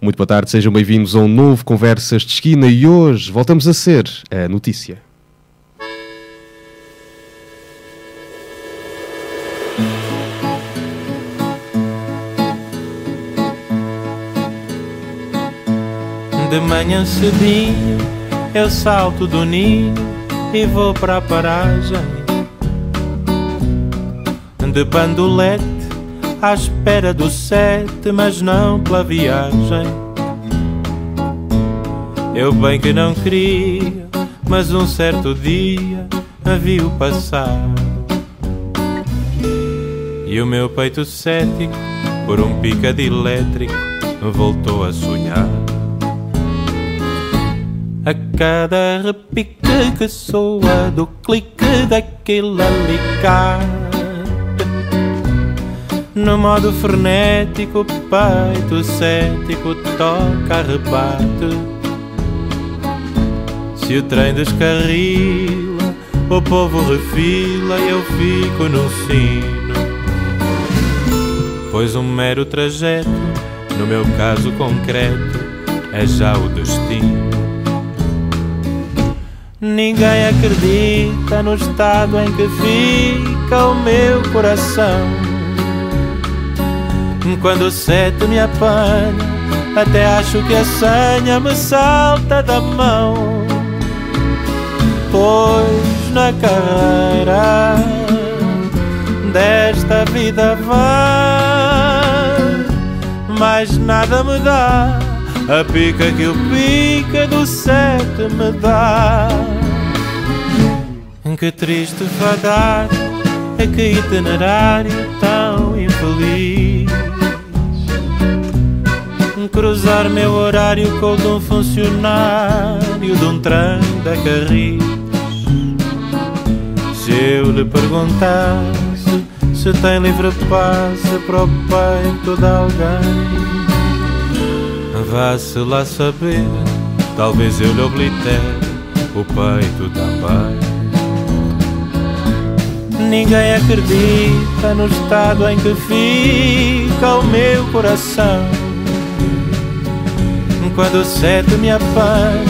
Muito boa tarde, sejam bem-vindos a um novo Conversas de Esquina e hoje voltamos a ser a notícia. De manhã cedinho eu salto do ninho e vou para a paragem de bandolete à espera do 7, mas não pela viagem. Eu bem que não queria, mas um certo dia a vi-o passar e o meu peito cético por um picado elétrico voltou a sonhar. A cada repique que soa do clique daquele alicate, no modo frenético, o peito cético toca a rebate. Se o trem descarrila, o povo refila e eu fico no sino, pois um mero trajeto, no meu caso concreto, é já o destino. Ninguém acredita no estado em que fica o meu coração quando o 7 me apanha, até acho que a senha me salta da mão, pois na carreira desta vida vai, mais nada me dá a pica que o pica do 7 me dá. Que triste fadar, que itinerário tão infeliz, cruzar meu horário com o de um funcionário de um trem da Carris. Se eu lhe perguntasse se tem livre passe para o peito de alguém, vá-se lá saber, talvez eu lhe oblitere o peito também. Ninguém acredita no estado em que fica o meu coração quando o 7 me apanha,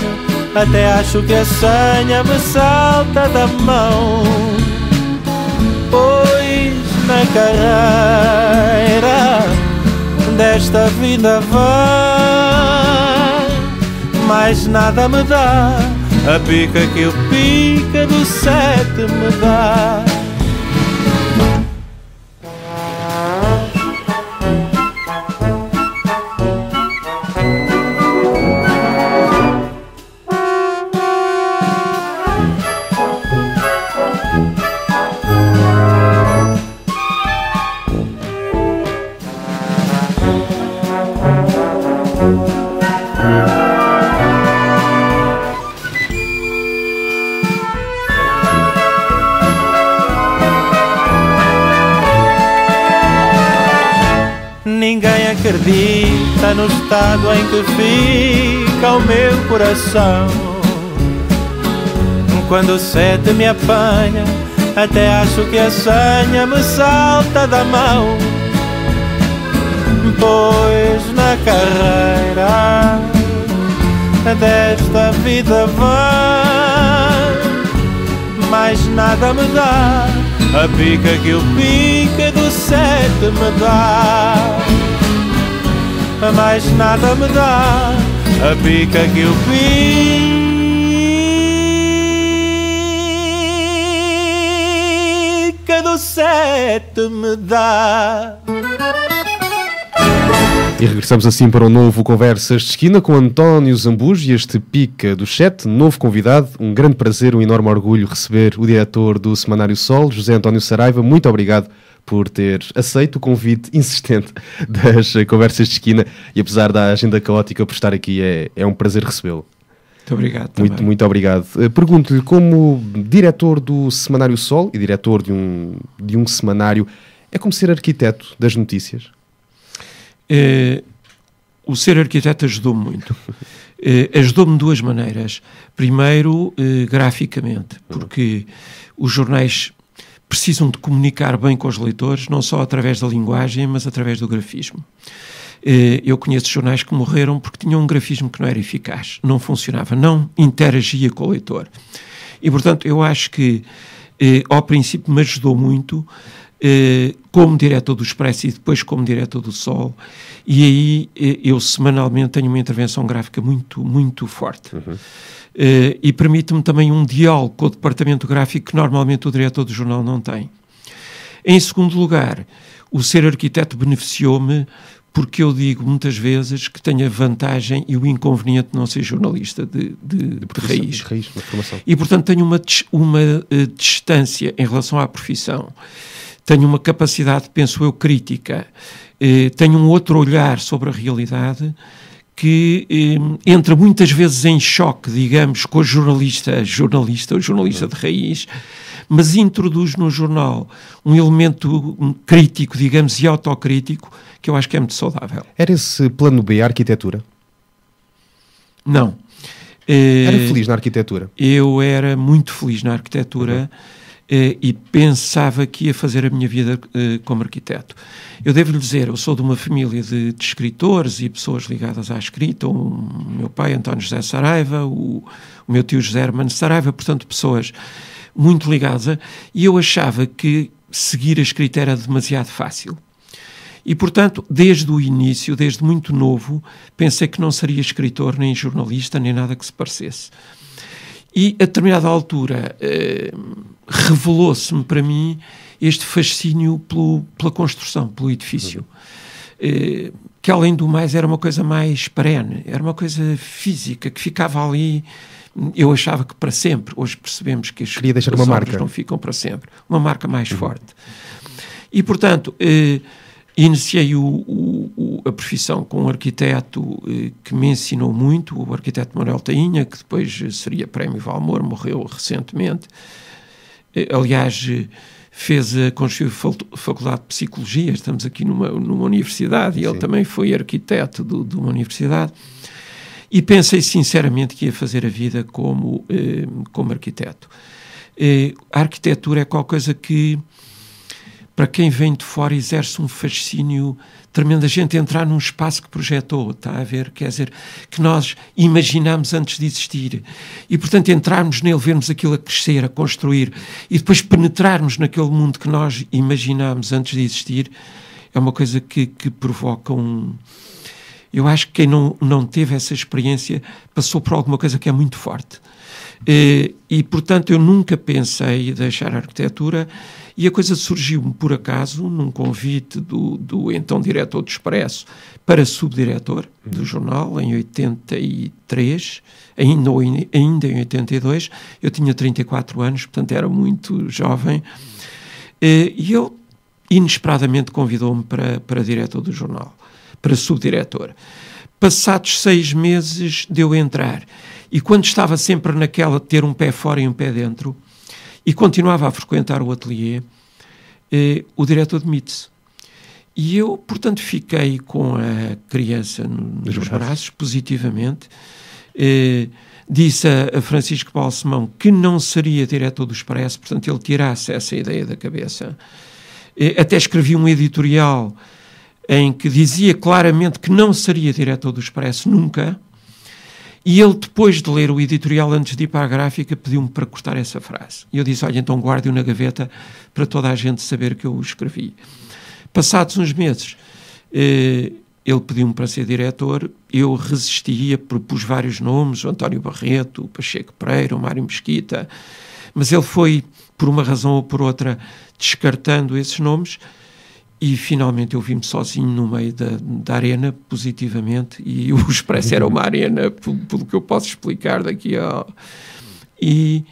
até acho que a senha me salta da mão, pois na carreira desta vida vai, mais nada me dá a pica que o pica do 7 me dá. Ninguém acredita no estado em que fica o meu coração quando o 7 me apanha, até acho que a senha me salta da mão, pois na carreira desta vida vai, mais nada me dá a pica que o pica do 7 me dá, mais nada me dá a pica que o pica do 7 me dá. E regressamos assim para um novo Conversas de Esquina com António Zambujo e este pica do 7, novo convidado. Um grande prazer, um enorme orgulho receber o diretor do Semanário Sol, José António Saraiva. Muito obrigado por ter aceito o convite insistente das Conversas de Esquina e apesar da agenda caótica por estar aqui, é um prazer recebê-lo. Muito obrigado. Muito obrigado. Pergunto-lhe, como diretor do Semanário Sol e diretor de um semanário, é como ser arquiteto das notícias? O ser arquiteto ajudou-me muito. Ajudou-me de duas maneiras. Primeiro, graficamente, porque os jornais precisam de comunicar bem com os leitores, não só através da linguagem, mas através do grafismo. Eu conheço jornais que morreram porque tinham um grafismo que não era eficaz, não funcionava, não interagia com o leitor. E, portanto, eu acho que, ao princípio, me ajudou muito, como diretor do Expresso e depois como diretor do Sol, e aí eu semanalmente tenho uma intervenção gráfica muito, muito forte. E permite-me também um diálogo com o departamento gráfico que normalmente o diretor do jornal não tem. Em segundo lugar, o ser arquiteto beneficiou-me porque eu digo muitas vezes que tenho a vantagem e o inconveniente de não ser jornalista de raiz. De raiz, de formação. E, portanto, tenho uma distância em relação à profissão. Tenho uma capacidade, penso eu, crítica. Tenho um outro olhar sobre a realidade que entra muitas vezes em choque, digamos, com o jornalista de raiz, mas introduz no jornal um elemento crítico, digamos, e autocrítico, que eu acho que é muito saudável. Era esse plano B a arquitetura? Não. Era feliz na arquitetura? Eu era muito feliz na arquitetura e pensava que ia fazer a minha vida como arquiteto. Eu devo-lhe dizer, eu sou de uma família de escritores e pessoas ligadas à escrita. O meu pai, António José Saraiva, o meu tio José Hermano Saraiva, portanto, pessoas muito ligadas, e eu achava que seguir a escrita era demasiado fácil. E, portanto, desde o início, desde muito novo, pensei que não seria escritor, nem jornalista, nem nada que se parecesse. E, a determinada altura, revelou-se-me para mim este fascínio pela construção, pelo edifício, que, além do mais, era uma coisa mais perene, era uma coisa física, que ficava ali. Eu achava que para sempre. Hoje percebemos que as obras não ficam para sempre. Uma marca mais forte. E, portanto, iniciei a profissão com um arquiteto que me ensinou muito, o arquiteto Manuel Tainha, que depois seria Prémio Valmor, morreu recentemente. Aliás, construiu a Faculdade de Psicologia, estamos aqui numa universidade, e ele também foi arquiteto de uma universidade. E pensei sinceramente que ia fazer a vida como arquiteto. A arquitetura é qualquer coisa que, para quem vem de fora, exerce um fascínio tremendo. A gente entrar num espaço que projetou, está a ver? Quer dizer, que nós imaginámos antes de existir. E, portanto, entrarmos nele, vermos aquilo a crescer, a construir, e depois penetrarmos naquele mundo que nós imaginámos antes de existir, é uma coisa que provoca um... Eu acho que quem não teve essa experiência passou por alguma coisa que é muito forte. E, portanto, eu nunca pensei em deixar a arquitetura, e a coisa surgiu-me por acaso num convite do então diretor do Expresso para subdiretor do jornal, em 83, ainda em 82. Eu tinha 34 anos, portanto era muito jovem, e ele inesperadamente convidou-me para diretor do jornal, para subdiretor. Passados 6 meses de eu entrar, e quando estava sempre naquela de ter um pé fora e um pé dentro, e continuava a frequentar o ateliê, o diretor demite-se. E eu, portanto, fiquei com a criança nos braços, positivamente. Disse a Francisco Balsemão que não seria diretor do Expresso, portanto, ele tirasse essa ideia da cabeça. Até escrevi um editorial em que dizia claramente que não seria diretor do Expresso nunca, e ele, depois de ler o editorial, antes de ir para a gráfica, pediu-me para cortar essa frase. E eu disse, olha, então guarde-o na gaveta para toda a gente saber que eu o escrevi. Passados uns meses, ele pediu-me para ser diretor, eu resistia, propus vários nomes, o António Barreto, o Pacheco Pereira, o Mário Mesquita, mas ele foi, por uma razão ou por outra, descartando esses nomes, e finalmente eu vi-me sozinho no meio da arena, positivamente, e o Expresso era uma arena, pelo que eu posso explicar daqui a... E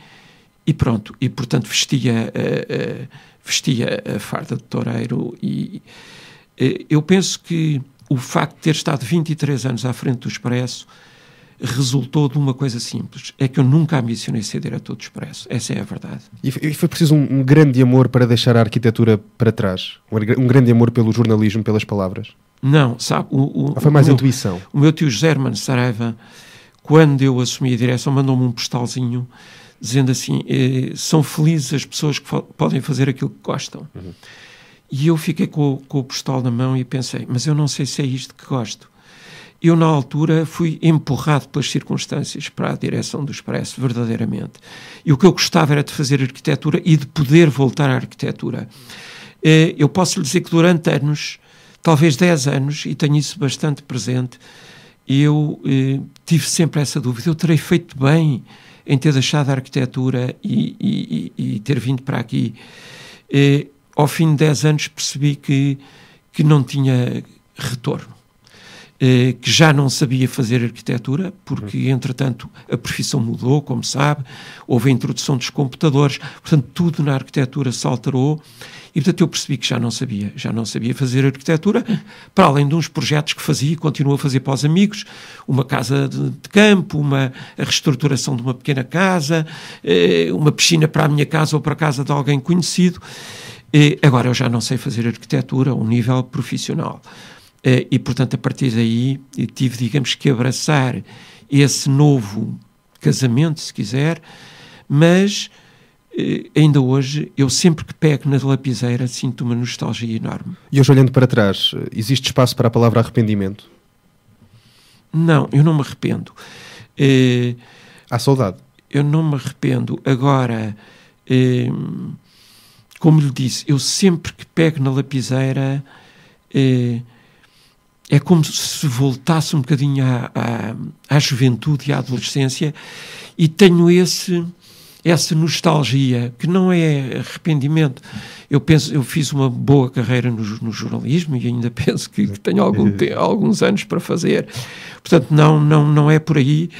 pronto, e portanto vestia a farda de toureiro, e eu penso que o facto de ter estado 23 anos à frente do Expresso resultou de uma coisa simples, é que eu nunca ambicionei ser diretor do Expresso, essa é a verdade. E foi preciso um grande amor para deixar a arquitetura para trás? Um grande amor pelo jornalismo, pelas palavras? Não, sabe... foi mais intuição? O meu tio José Hermano Saraiva, quando eu assumi a direção, mandou-me um postalzinho dizendo assim, são felizes as pessoas que podem fazer aquilo que gostam. E eu fiquei com o postal na mão e pensei, mas eu não sei se é isto que gosto. Eu, na altura, fui empurrado pelas circunstâncias para a direção do Expresso, verdadeiramente. E o que eu gostava era de fazer arquitetura e de poder voltar à arquitetura. Eu posso lhe dizer que durante anos, talvez 10 anos, e tenho isso bastante presente, eu tive sempre essa dúvida. Eu terei feito bem em ter deixado a arquitetura e ter vindo para aqui. Ao fim de 10 anos percebi que não tinha retorno. Que já não sabia fazer arquitetura, porque, entretanto, a profissão mudou, como sabe, houve a introdução dos computadores, portanto, tudo na arquitetura se alterou, e, portanto, eu percebi que já não sabia fazer arquitetura, para além de uns projetos que fazia e continuo a fazer para os amigos, uma casa de campo, a reestruturação de uma pequena casa, uma piscina para a minha casa ou para a casa de alguém conhecido. Agora, eu já não sei fazer arquitetura a um nível profissional. E, portanto, a partir daí tive, digamos, que abraçar esse novo casamento, se quiser, mas ainda hoje, eu sempre que pego na lapiseira sinto uma nostalgia enorme. E hoje, olhando para trás, existe espaço para a palavra arrependimento? Não, eu não me arrependo. Há saudade? Eu não me arrependo. Agora, como lhe disse, eu sempre que pego na lapiseira... é como se voltasse um bocadinho à juventude e à adolescência, e tenho essa nostalgia, que não é arrependimento. Eu fiz uma boa carreira no jornalismo e ainda penso que tenho alguns anos para fazer. Portanto, não é por aí.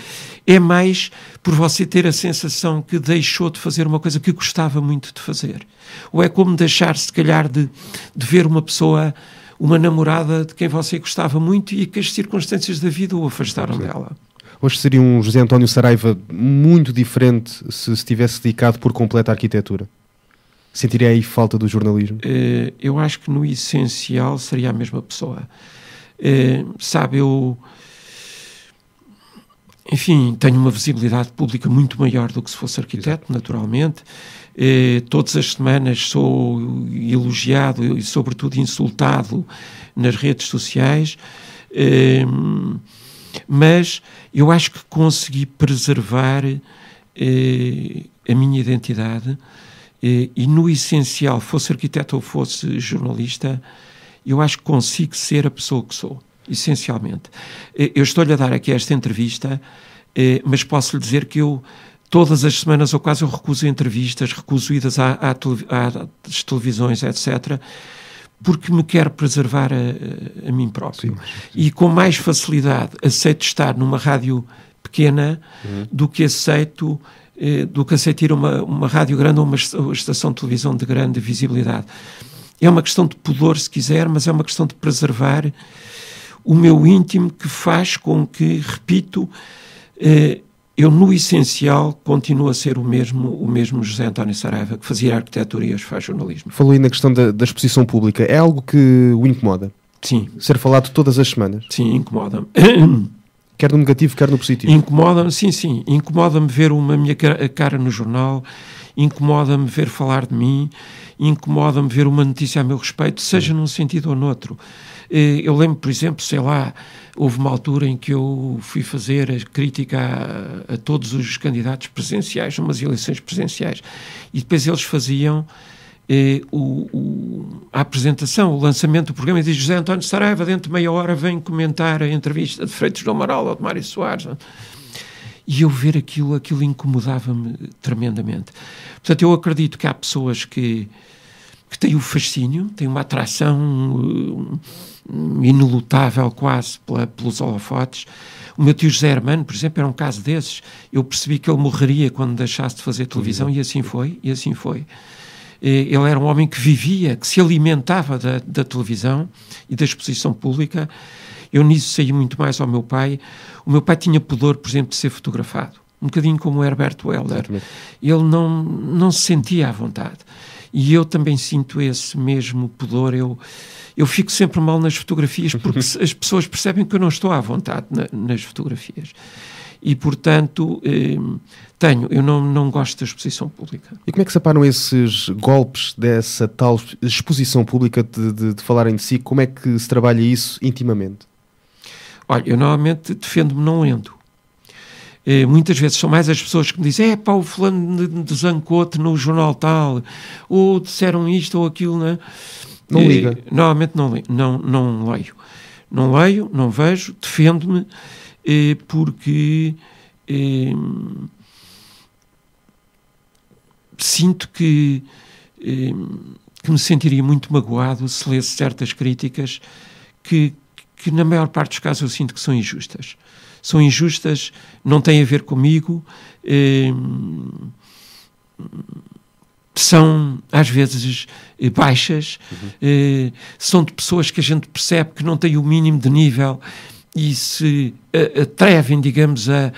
É mais por você ter a sensação que deixou de fazer uma coisa que gostava muito de fazer. Ou é como deixar, se calhar, de ver uma pessoa... uma namorada de quem você gostava muito e que as circunstâncias da vida o afastaram dela. Hoje seria um José António Saraiva muito diferente se tivesse dedicado por completo à arquitetura? Sentiria aí falta do jornalismo? Eu acho que no essencial seria a mesma pessoa. Sabe, enfim, tenho uma visibilidade pública muito maior do que se fosse arquiteto, naturalmente. Todas as semanas sou elogiado e, sobretudo, insultado nas redes sociais, mas eu acho que consegui preservar a minha identidade e, no essencial, fosse arquiteto ou fosse jornalista, eu acho que consigo ser a pessoa que sou, essencialmente. Eu estou-lhe a dar aqui esta entrevista, mas posso-lhe dizer que eu... todas as semanas ou quase eu recuso entrevistas, recuso idas às televisões, etc., porque me quero preservar a mim próprio. Sim. E com mais facilidade aceito estar numa rádio pequena do que aceito ir a uma rádio grande ou uma estação de televisão de grande visibilidade. É uma questão de pudor, se quiser, mas é uma questão de preservar o meu íntimo, que faz com que, repito... eu, no essencial, continuo a ser o mesmo José António Saraiva, que fazia arquitetura e hoje faz jornalismo. Falou aí na questão da exposição pública. É algo que o incomoda? Sim. Ser falado todas as semanas? Sim, incomoda-me. Quer no negativo, quer no positivo? Incomoda-me, sim. Incomoda-me ver a minha cara no jornal, incomoda-me ver falar de mim, incomoda-me ver uma notícia a meu respeito, seja num sentido ou noutro. Eu lembro, por exemplo, sei lá, houve uma altura em que eu fui fazer a crítica a todos os candidatos presidenciais, umas eleições presidenciais, e depois eles faziam a apresentação, o lançamento do programa, e diz: José António Saraiva, dentro de meia hora vem comentar a entrevista de Freitas do Amaral ou de Mário Soares. E eu ver aquilo incomodava-me tremendamente. Portanto, eu acredito que há pessoas que têm o fascínio, têm uma atração inelutável quase pelos holofotes. O meu tio José Hermano, por exemplo, era um caso desses. Eu percebi que ele morreria quando deixasse de fazer televisão, e assim foi. Ele era um homem que vivia, que se alimentava da televisão e da exposição pública. Eu nisso saí muito mais ao meu pai. O meu pai tinha pudor, por exemplo, de ser fotografado. Um bocadinho como o Herbert Welder. Exatamente. Ele não se sentia à vontade. E eu também sinto esse mesmo pudor. Eu fico sempre mal nas fotografias porque as pessoas percebem que eu não estou à vontade nas fotografias. E, portanto, eu não gosto da exposição pública. E como é que se aparam esses golpes dessa tal exposição pública de falarem de si? Como é que se trabalha isso intimamente? Olha, eu normalmente defendo-me não lendo. Muitas vezes são mais as pessoas que me dizem o fulano desancou-te no jornal tal, ou disseram isto ou aquilo, né? Não liga? Normalmente não leio. Não leio, não vejo, defendo-me, porque sinto que me sentiria muito magoado se lesse certas críticas que na maior parte dos casos eu sinto que são injustas. São injustas, não têm a ver comigo, são às vezes baixas, são de pessoas que a gente percebe que não têm o mínimo de nível e se atrevem, digamos, a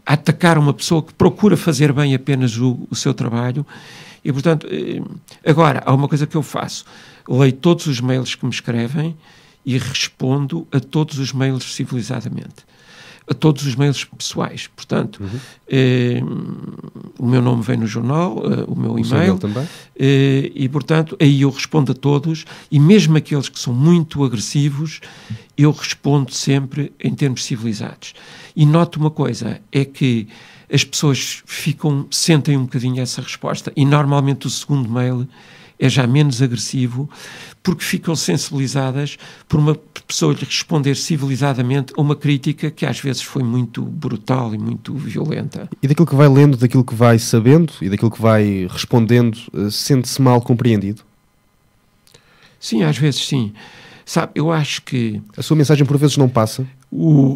atacar uma pessoa que procura fazer bem apenas o seu trabalho. E, portanto, agora, há uma coisa que eu faço. Leio todos os mails que me escrevem e respondo a todos os mails civilizadamente. A todos os mails pessoais. Portanto, o meu nome vem no jornal, o meu e-mail também. E, portanto, aí eu respondo a todos, e mesmo aqueles que são muito agressivos, eu respondo sempre em termos civilizados. E noto uma coisa, é que as pessoas sentem um bocadinho essa resposta, e normalmente o segundo mail é já menos agressivo, porque ficam sensibilizadas por uma pessoa lhe responder civilizadamente a uma crítica que às vezes foi muito brutal e muito violenta. E daquilo que vai lendo, daquilo que vai sabendo e daquilo que vai respondendo, sente-se mal compreendido? Sim, às vezes sim. Sabe, eu acho que... A sua mensagem por vezes não passa?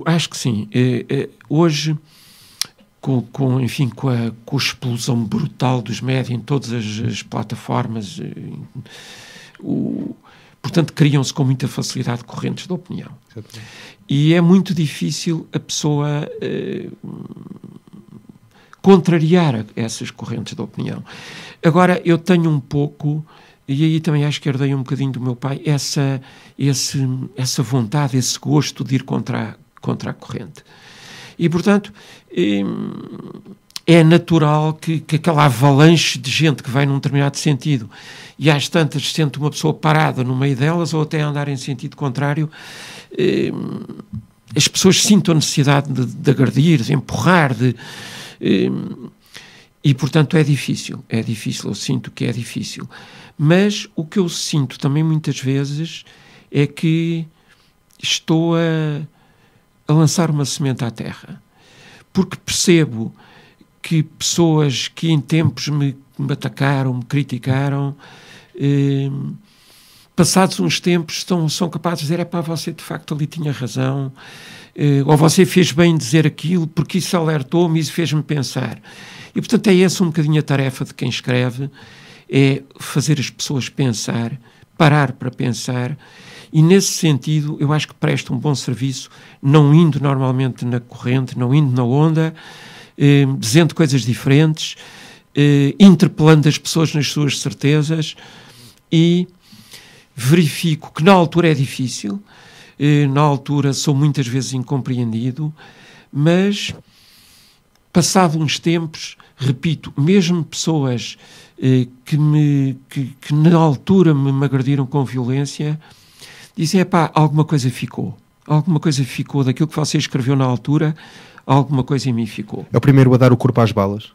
Acho que sim. Hoje... Com a explosão brutal dos médias em todas as plataformas, portanto, criam-se com muita facilidade correntes de opinião. Exatamente. E é muito difícil a pessoa contrariar essas correntes de opinião. Agora, eu tenho um pouco, e aí também acho que herdei um bocadinho do meu pai, essa vontade, esse gosto de ir contra a corrente. E, portanto, é natural que aquela avalanche de gente que vai num determinado sentido e às tantas sente uma pessoa parada no meio delas ou até andar em sentido contrário, as pessoas sintam a necessidade de agredir, de empurrar, e, portanto, é difícil, eu sinto que é difícil. Mas o que eu sinto também muitas vezes é que estou a lançar uma semente à terra, porque percebo que pessoas que em tempos me atacaram, me criticaram, passados uns tempos são capazes de dizer, você de facto ali tinha razão, ou você fez bem em dizer aquilo, porque isso alertou-me, isso fez-me pensar. E, portanto, é essa um bocadinho a tarefa de quem escreve, é fazer as pessoas pensar, parar para pensar. E, nesse sentido, eu acho que presta um bom serviço, não indo normalmente na corrente, não indo na onda, dizendo coisas diferentes, interpelando as pessoas nas suas certezas, e verifico que na altura é difícil, na altura sou muitas vezes incompreendido, mas, passado uns tempos, repito, mesmo pessoas que na altura me agrediram com violência, dizem, alguma coisa ficou daquilo que você escreveu na altura, alguma coisa em mim ficou. É o primeiro a dar o corpo às balas?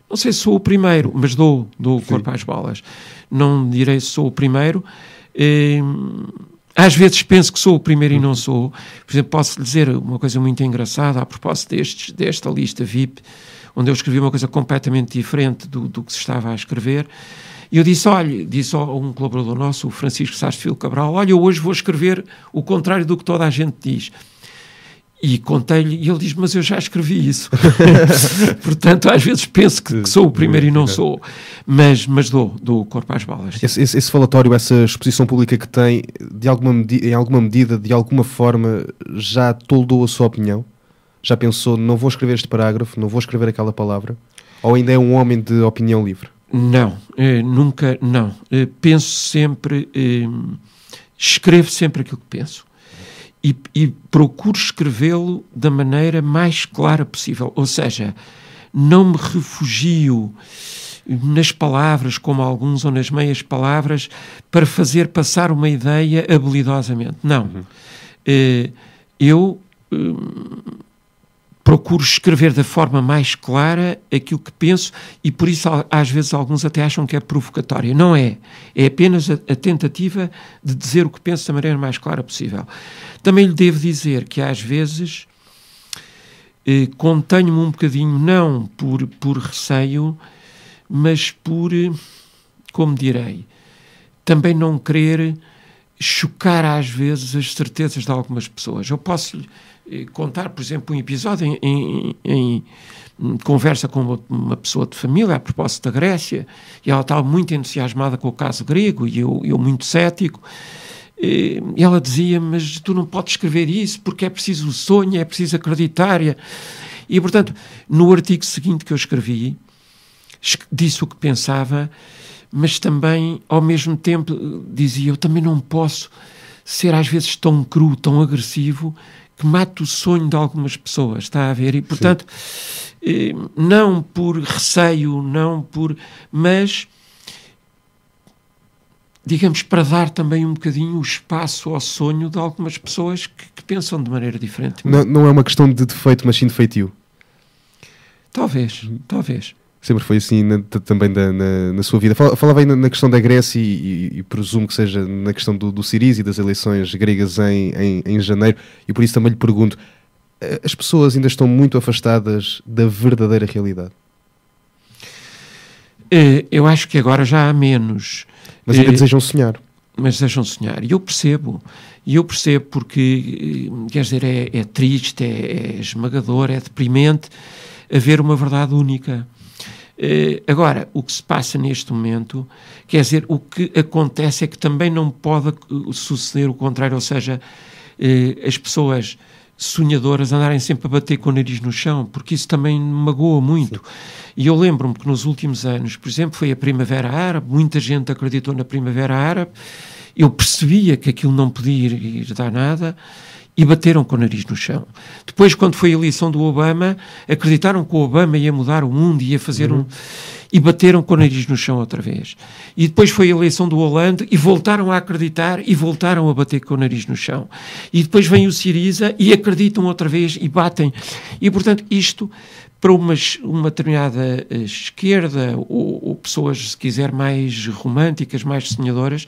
Não sei se sou o primeiro, mas dou o corpo às balas. Não direi se sou o primeiro. Às vezes penso que sou o primeiro e não sou. Por exemplo, posso dizer uma coisa muito engraçada a propósito desta lista VIP, onde eu escrevi uma coisa completamente diferente do que se estava a escrever. E eu disse a um colaborador nosso, o Francisco Sá Filho Cabral, eu hoje vou escrever o contrário do que toda a gente diz. E contei-lhe, e ele diz, mas eu já escrevi isso. Portanto, às vezes penso que sou o primeiro e não sou. Mas dou o corpo às balas. Esse falatório, essa exposição pública que tem, em alguma medida, de alguma forma, já toldou a sua opinião? Já pensou, não vou escrever este parágrafo, não vou escrever aquela palavra? Ou ainda é um homem de opinião livre? Não, nunca, não. Penso sempre, escrevo sempre aquilo que penso. e procuro escrevê-lo da maneira mais clara possível. Ou seja, não me refugio nas palavras, como alguns, ou nas meias palavras, para fazer passar uma ideia habilidosamente. Não. Eu procuro escrever da forma mais clara aquilo que penso, e por isso às vezes alguns até acham que é provocatória. Não é. É apenas a tentativa de dizer o que penso da maneira mais clara possível. Também lhe devo dizer que às vezes contenho-me um bocadinho, não por receio, mas por, como direi, também não querer chocar às vezes as certezas de algumas pessoas. Eu posso contar, por exemplo, um episódio em conversa com uma pessoa de família a propósito da Grécia, e ela estava muito entusiasmada com o caso grego, e eu muito cético, e ela dizia, mas tu não podes escrever isso porque é preciso o sonho, é preciso acreditar. E portanto, no artigo seguinte que eu escrevi, disse o que pensava, mas também, ao mesmo tempo, dizia, eu também não posso ser às vezes tão cru, tão agressivo, que mate o sonho de algumas pessoas, está a ver? E, portanto, não por receio, mas, digamos, para dar também um bocadinho o espaço ao sonho de algumas pessoas que pensam de maneira diferente. Não é uma questão de defeito, mas sim de feitio? Talvez. Sempre foi assim também na sua vida. Falava aí na questão da Grécia e presumo que seja na questão do Syriza e das eleições gregas em janeiro, e por isso também lhe pergunto, as pessoas ainda estão muito afastadas da verdadeira realidade? Eu acho que agora já há menos. Mas ainda desejam sonhar. Mas desejam sonhar. E eu percebo porque, quer dizer, é triste, é esmagador, é deprimente haver uma verdade única. Agora, o que se passa neste momento, quer dizer, o que acontece é que também não pode suceder o contrário, ou seja, as pessoas sonhadoras andarem sempre a bater com o nariz no chão, porque isso também me magoa muito. Sim. E eu lembro-me que nos últimos anos, por exemplo, foi a Primavera Árabe, muita gente acreditou na Primavera Árabe, eu percebia que aquilo não podia ir dar nada, e bateram com o nariz no chão. Depois, quando foi a eleição do Obama, acreditaram que o Obama ia mudar o mundo, ia fazer e bateram com o nariz no chão outra vez. E depois foi a eleição do Hollande e voltaram a acreditar e voltaram a bater com o nariz no chão. E depois vem o Syriza e acreditam outra vez e batem. E, portanto, isto, para uma determinada esquerda ou pessoas, se quiser, mais românticas, mais sonhadoras,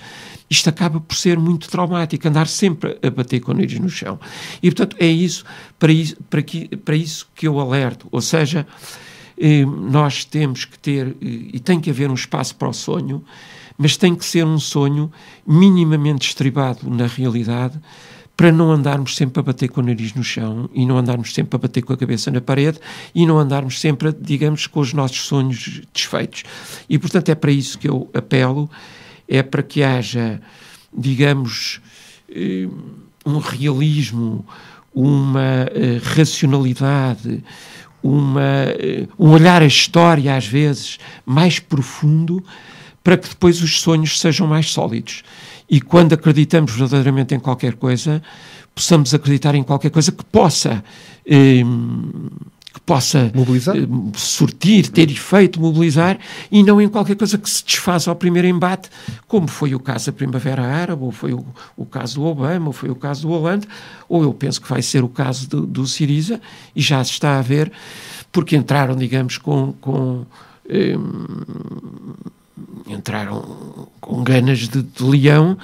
isto acaba por ser muito traumático, andar sempre a bater com o nariz no chão. E, portanto, é isso, para isso que eu alerto. Ou seja, nós temos que ter, e tem que haver um espaço para o sonho, mas tem que ser um sonho minimamente estribado na realidade, para não andarmos sempre a bater com o nariz no chão e não andarmos sempre a bater com a cabeça na parede e não andarmos sempre, digamos, com os nossos sonhos desfeitos. E, portanto, é para isso que eu apelo, é para que haja, digamos, um realismo, uma racionalidade, um olhar à história, às vezes, mais profundo, para que depois os sonhos sejam mais sólidos. E quando acreditamos verdadeiramente em qualquer coisa, possamos acreditar em qualquer coisa que possa mobilizar? Sortir, ter efeito, mobilizar, e não em qualquer coisa que se desfaça ao primeiro embate, como foi o caso da Primavera Árabe, ou foi o caso do Obama, ou foi o caso do Hollande, ou eu penso que vai ser o caso do Syriza, e já se está a ver, porque entraram, digamos, entraram com ganas de leão,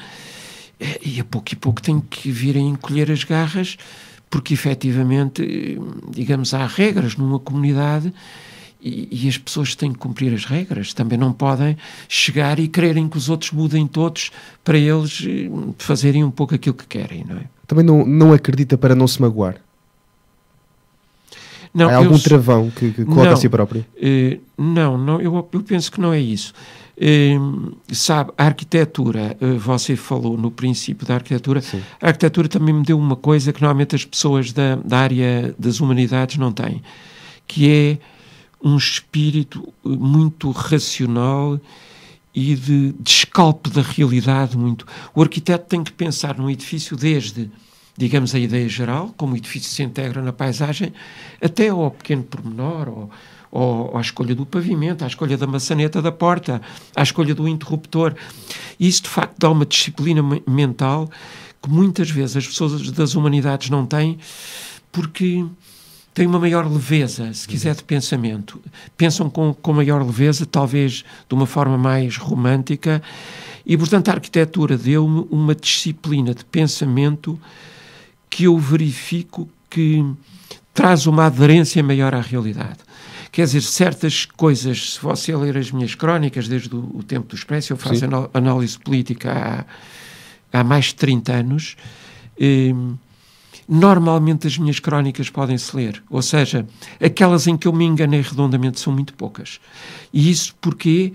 e a pouco têm que vir a encolher as garras, porque efetivamente, digamos, há regras numa comunidade e as pessoas têm que cumprir as regras. Também não podem chegar e quererem que os outros mudem todos para eles fazerem um pouco aquilo que querem, não é? Também não acredita para não se magoar? Não, há algum travão que coloca a si próprio? Não, eu penso que não é isso. Sabe, a arquitetura, você falou no princípio da arquitetura. Sim. A arquitetura também me deu uma coisa que normalmente as pessoas da área das humanidades não têm, que é um espírito muito racional e de escalpe da realidade muito. O arquiteto tem que pensar num edifício desde digamos, a ideia geral, como o edifício se integra na paisagem, até ao pequeno pormenor, ou à escolha do pavimento, à escolha da maçaneta da porta, à escolha do interruptor. E isso, de facto, dá uma disciplina mental que muitas vezes as pessoas das humanidades não têm, porque têm uma maior leveza, se quiser, de pensamento. Pensam com maior leveza, talvez de uma forma mais romântica, e, portanto, a arquitetura deu-me uma disciplina de pensamento que eu verifico que traz uma aderência maior à realidade. Quer dizer, certas coisas, se você ler as minhas crónicas desde o tempo do Expresso, eu faço análise política há mais de 30 anos, normalmente as minhas crónicas podem-se ler. Ou seja, aquelas em que eu me enganei redondamente são muito poucas. E isso porquê?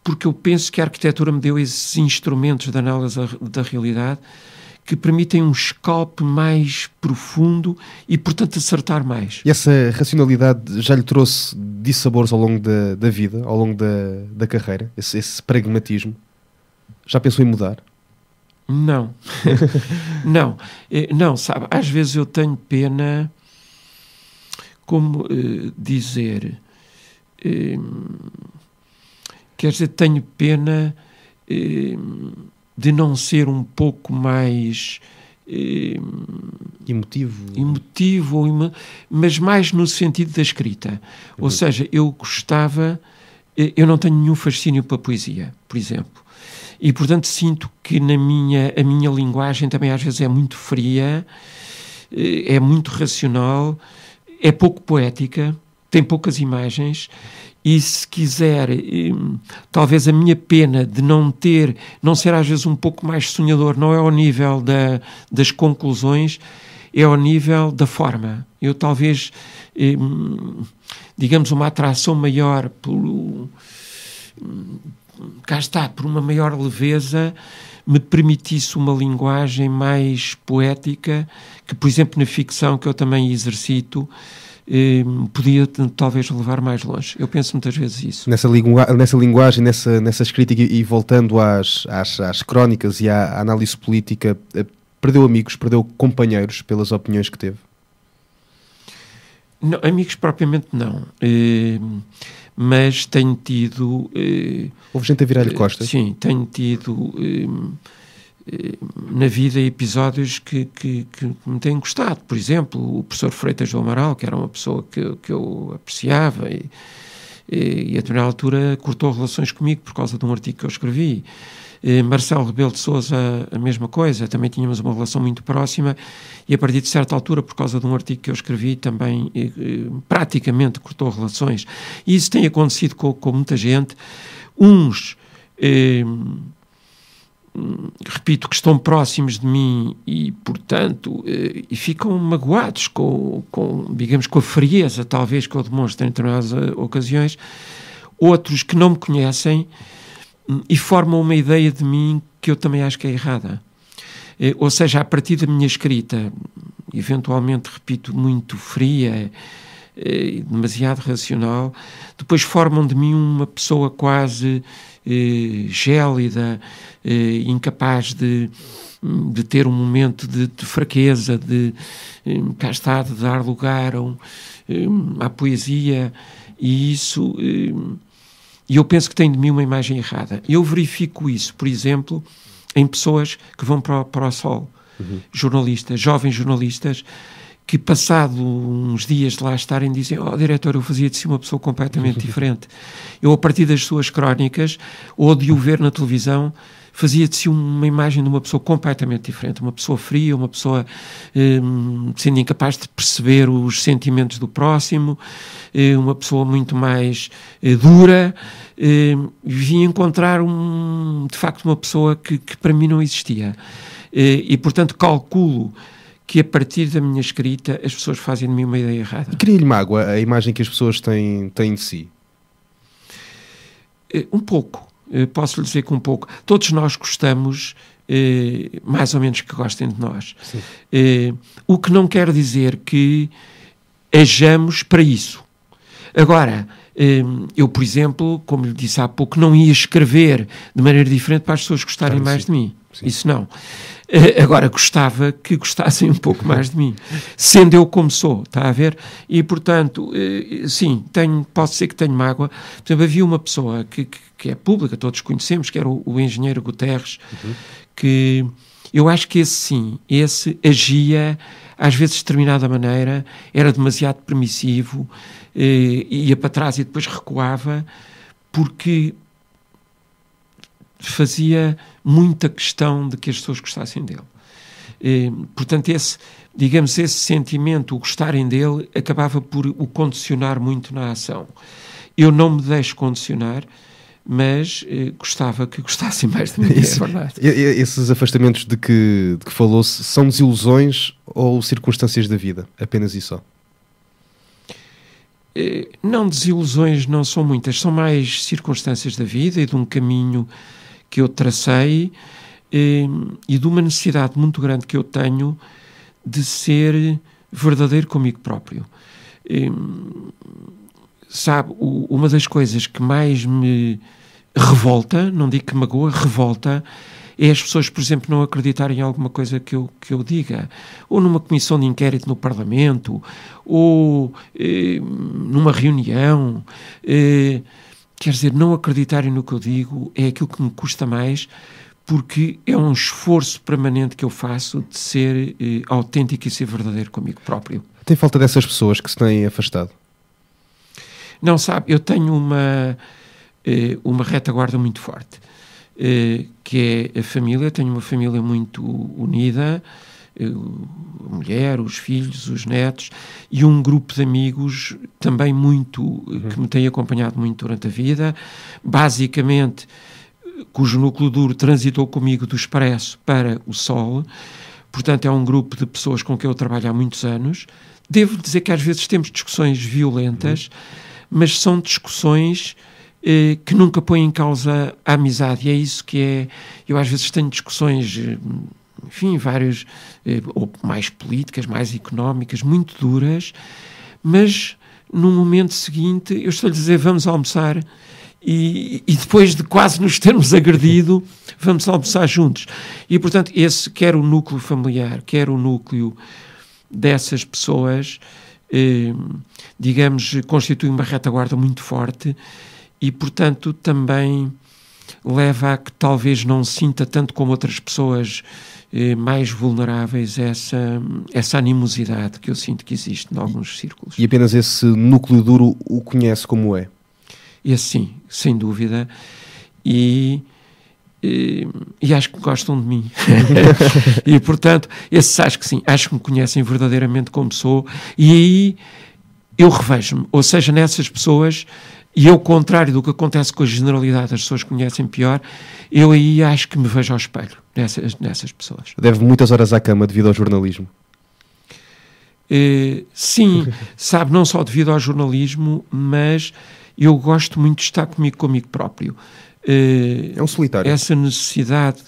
Porque eu penso que a arquitetura me deu esses instrumentos de análise da realidade que permitem um escalpe mais profundo e, portanto, acertar mais. E essa racionalidade já lhe trouxe dissabores ao longo da vida, ao longo da carreira? Esse pragmatismo? Já pensou em mudar? Não. Não, sabe, às vezes eu tenho pena, como dizer, quer dizer, tenho pena de não ser um pouco mais emotivo, mas mais no sentido da escrita. Ou seja, eu não tenho nenhum fascínio para a poesia, por exemplo. E, portanto, sinto que a minha linguagem também às vezes é muito fria, é muito racional, é pouco poética, tem poucas imagens. E, se quiser, talvez a minha pena de não ser às vezes um pouco mais sonhador, não é ao nível das conclusões, é ao nível da forma. Eu talvez, digamos, uma atração maior por uma maior leveza, me permitisse uma linguagem mais poética, que, por exemplo, na ficção, que eu também exercito, podia talvez levar mais longe. Eu penso muitas vezes isso. Nessa linguagem, nessa escrita, e voltando às crónicas e à análise política, perdeu amigos, perdeu companheiros pelas opiniões que teve? Não, amigos propriamente não. Mas tenho tido... Houve gente a virar-lhe costas? Sim, tenho tido na vida episódios que me têm gostado. Por exemplo, o professor Freitas do Amaral, que era uma pessoa que eu apreciava e a determinada altura cortou relações comigo por causa de um artigo que eu escrevi. Marcelo Rebelo de Sousa, a mesma coisa, também tínhamos uma relação muito próxima e a partir de certa altura, por causa de um artigo que eu escrevi, também praticamente cortou relações. E isso tem acontecido com muita gente. Uns... repito, que estão próximos de mim e, portanto, e ficam magoados digamos, com a frieza, talvez, que eu demonstro em determinadas ocasiões. Outros que não me conhecem e formam uma ideia de mim que eu também acho que é errada. Ou seja, a partir da minha escrita, eventualmente, repito, muito fria e demasiado racional, depois formam de mim uma pessoa quase gélida, incapaz de ter um momento de fraqueza, de dar lugar à poesia, e isso, e eu penso que tem de mim uma imagem errada. Eu verifico isso, por exemplo, em pessoas que vão para o Sol, jornalistas, jovens jornalistas, que passado uns dias de lá estarem dizem: diretor, eu fazia de si uma pessoa completamente diferente. Eu, a partir das suas crónicas, ou de o ver na televisão, fazia de si uma imagem de uma pessoa completamente diferente, uma pessoa fria, uma pessoa sendo incapaz de perceber os sentimentos do próximo, uma pessoa muito mais dura, vim encontrar de facto uma pessoa que para mim não existia. E, portanto, calculo que a partir da minha escrita as pessoas fazem de mim uma ideia errada. E cria-lhe mágoa a imagem que as pessoas têm de si? Um pouco. Posso lhe dizer que um pouco. Todos nós gostamos, mais ou menos, que gostem de nós. O que não quer dizer que hajamos para isso. Agora, eu, por exemplo, como lhe disse há pouco, não ia escrever de maneira diferente para as pessoas gostarem mais de mim. Sim. Isso não. Agora, gostava que gostassem um pouco mais de mim, sendo eu como sou, está a ver? E, portanto, sim, pode ser que tenha mágoa. Por exemplo, havia uma pessoa que é pública, todos conhecemos, que era o engenheiro Guterres, que eu acho que esse agia, às vezes de determinada maneira, era demasiado permissivo, ia para trás e depois recuava, porque fazia muita questão de que as pessoas gostassem dele. Portanto, esse sentimento, o gostarem dele, acabava por o condicionar muito na ação. Eu não me deixo condicionar, mas gostava que gostassem mais de mim, é verdade. Esses afastamentos de que falou-se são desilusões ou circunstâncias da vida? Apenas isso só? Não, desilusões não são muitas, são mais circunstâncias da vida e de um caminho que eu tracei e de uma necessidade muito grande que eu tenho de ser verdadeiro comigo próprio. Sabe, uma das coisas que mais me revolta, não digo que magoa, revolta, é as pessoas, por exemplo, não acreditarem em alguma coisa que eu diga, ou numa comissão de inquérito no Parlamento, ou numa reunião. Quer dizer, não acreditarem no que eu digo é aquilo que me custa mais, porque é um esforço permanente que eu faço de ser autêntico e ser verdadeiro comigo próprio. Tem falta dessas pessoas que se têm afastado? Não, sabe, eu tenho uma retaguarda muito forte, que é a família. Tenho uma família muito unida, a mulher, os filhos, os netos, e um grupo de amigos também muito, que me tem acompanhado muito durante a vida, basicamente, cujo núcleo duro transitou comigo do Expresso para o Sol. Portanto, é um grupo de pessoas com quem eu trabalho há muitos anos. Devo dizer que às vezes temos discussões violentas, mas são discussões que nunca põem em causa a amizade, e é isso que é. Eu às vezes tenho discussões, enfim, várias, ou mais políticas, mais económicas, muito duras, mas no momento seguinte eu estou-lhe a dizer vamos almoçar, e depois de quase nos termos agredido, vamos almoçar juntos. E portanto esse, quer o núcleo familiar, quer o núcleo dessas pessoas, digamos, constitui uma retaguarda muito forte, e portanto também leva a que talvez não sinta tanto como outras pessoas mais vulneráveis essa animosidade que eu sinto que existe em alguns círculos. E apenas esse núcleo duro o conhece como é? Esse sim, sem dúvida, e acho que gostam de mim. E portanto, esses acho que sim, acho que me conhecem verdadeiramente como sou, e aí eu revejo-me, ou seja, nessas pessoas. E ao contrário do que acontece com a generalidade, as pessoas que conhecem pior, eu aí acho que me vejo ao espelho nessas pessoas. Deve muitas horas à cama devido ao jornalismo? Sim, sabe, não só devido ao jornalismo, mas eu gosto muito de estar comigo próprio. É um solitário. Essa necessidade,